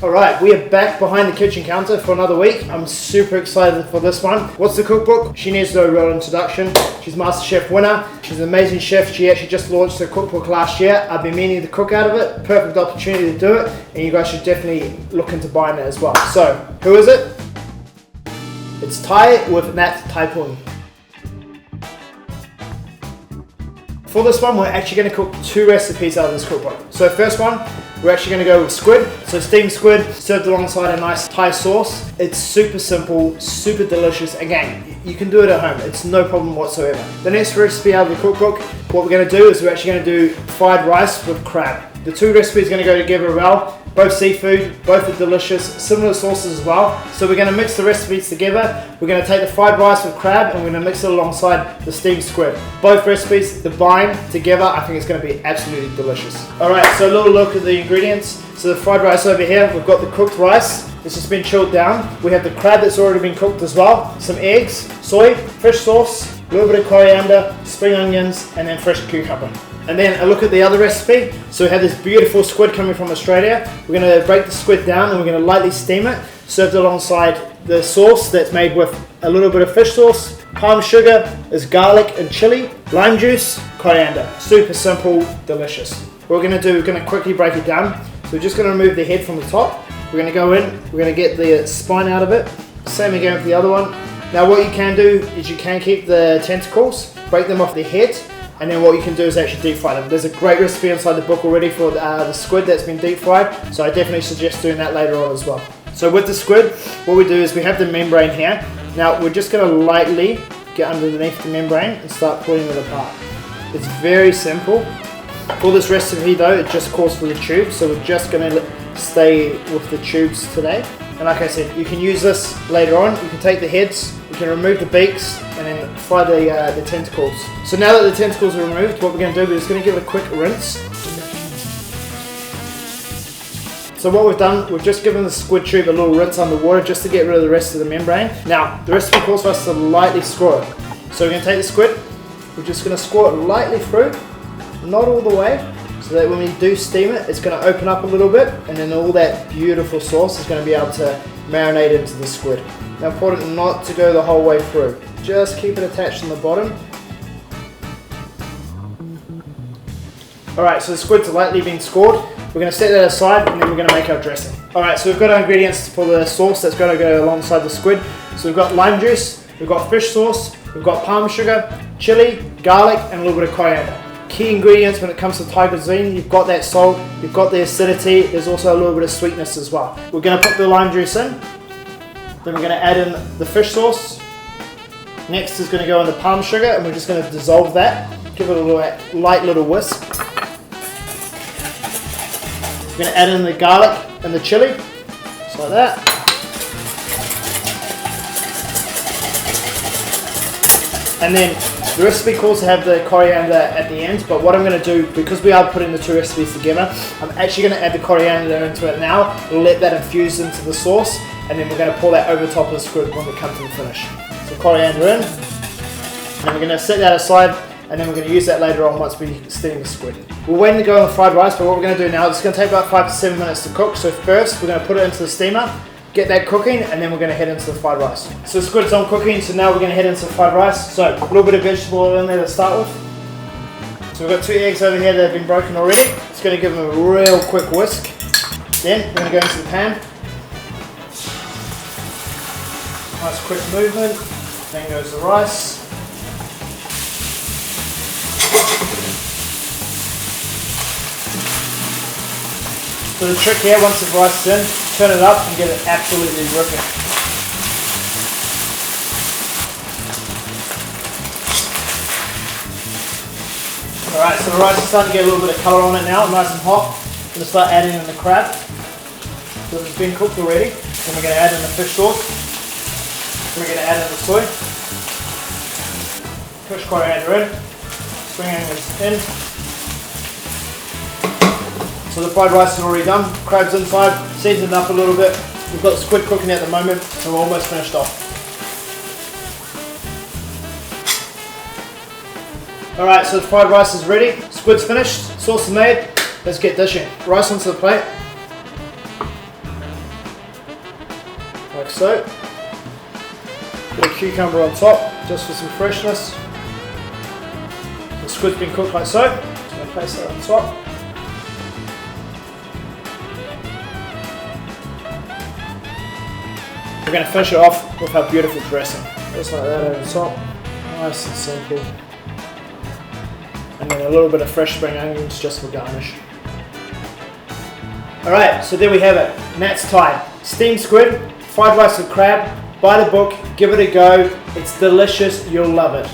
Alright, we are back behind the kitchen counter for another week. I'm super excited for this one. What's the cookbook? She needs no real introduction. She's MasterChef winner. She's an amazing chef. She actually just launched her cookbook last year. I've been meaning to cook out of it. Perfect opportunity to do it. And you guys should definitely look into buying it as well. So, who is it? It's Thai with Nat Thaipun. For this one, we're actually going to cook two recipes out of this cookbook. So first one, we're actually going to go with squid. So steamed squid served alongside a nice Thai sauce. It's super simple, super delicious. Again, you can do it at home. It's no problem whatsoever. The next recipe out of the cookbook, what we're going to do is we're actually going to do fried rice with crab. The two recipes are going to go together well. Both seafood, both are delicious, similar sauces as well. So we're going to mix the recipes together. We're going to take the fried rice with crab and we're going to mix it alongside the steamed squid. Both recipes, the bind together, I think it's going to be absolutely delicious. Alright, so a little look at the ingredients. So the fried rice over here, we've got the cooked rice. It's just been chilled down. We have the crab that's already been cooked as well. Some eggs, soy, fish sauce, a little bit of coriander, spring onions, and then fresh cucumber. And then a look at the other recipe. So we have this beautiful squid coming from Australia. We're going to break the squid down and we're going to lightly steam it, served alongside the sauce that's made with a little bit of fish sauce, palm sugar, there's garlic and chili, lime juice, coriander. Super simple, delicious. What we're going to do, we're going to quickly break it down. So we're just going to remove the head from the top. We're going to go in, we're going to get the spine out of it. Same again with the other one. Now what you can do is you can keep the tentacles, break them off the head, and then what you can do is actually deep fry them. There's a great recipe inside the book already for the squid that's been deep fried, so I definitely suggest doing that later on as well. So with the squid, what we do is we have the membrane here. Now we're just going to lightly get underneath the membrane and start pulling it apart. It's very simple. For this recipe though, it just calls for the tubes, so we're just going to stay with the tubes today. And like I said, you can use this later on. You can take the heads, you can remove the beaks, and then fry the tentacles. So now that the tentacles are removed, what we're going to do is just going to give it a quick rinse. So what we've done, we've just given the squid tube a little rinse underwater just to get rid of the rest of the membrane. Now, the recipe calls for us to lightly score it. So we're going to take the squid, we're just going to score it lightly through, not all the way, so that when we do steam it, it's going to open up a little bit, and then all that beautiful sauce is going to be able to marinate into the squid. Now important not to go the whole way through. Just keep it attached on the bottom. Alright, so the squid's lightly been scored. We're going to set that aside and then we're going to make our dressing. Alright, so we've got our ingredients for the sauce that's going to go alongside the squid. So we've got lime juice, we've got fish sauce, we've got palm sugar, chili, garlic, and a little bit of coriander. Key ingredients when it comes to Thai cuisine, you've got that salt, you've got the acidity, there's also a little bit of sweetness as well. We're going to put the lime juice in. Then we're going to add in the fish sauce. Next is going to go in the palm sugar and we're just going to dissolve that. Give it a light little whisk. We're going to add in the garlic and the chili, just like that. And then the recipe calls to have the coriander at the end, but what I'm going to do, because we are putting the two recipes together, I'm actually going to add the coriander into it now, let that infuse into the sauce, and then we're going to pour that over top of the squid when we come to the finish. So coriander in, and we're going to set that aside, and then we're going to use that later on once we steam the squid. We're waiting to go on the fried rice, but what we're going to do now, it's going to take about 5 to 7 minutes to cook. So first, we're going to put it into the steamer, get that cooking, and then we're going to head into the fried rice. So the squid's on cooking, so now we're going to head into the fried rice. So a little bit of vegetable oil in there to start with. So we've got 2 eggs over here that have been broken already. Just going to give them a real quick whisk. Then we're going to go into the pan. Nice quick movement. Then goes the rice. So the trick here, once the rice is in, turn it up and get it absolutely ripping. Alright, so the rice is starting to get a little bit of colour on it now, nice and hot. I'm going to start adding in the crab. So it's been cooked already. Then we're going to add in the fish sauce. Then we're going to add in the soy. Push coriander in. Spring onions in. So the fried rice is already done, crab's inside, seasoned up a little bit. We've got the squid cooking at the moment, so we're almost finished off. Alright, so the fried rice is ready, squid's finished, sauce is made, let's get dishing. Rice onto the plate. like so. Bit of cucumber on top, just for some freshness. The squid's been cooked like so. Just going to place that on top. We're going to finish it off with our beautiful dressing. Just like that over the top. Nice and simple. And then a little bit of fresh spring onions just for garnish. Alright, so there we have it. Nat's Thai. Steamed squid, fried rice with crab. Buy the book, give it a go. It's delicious, you'll love it.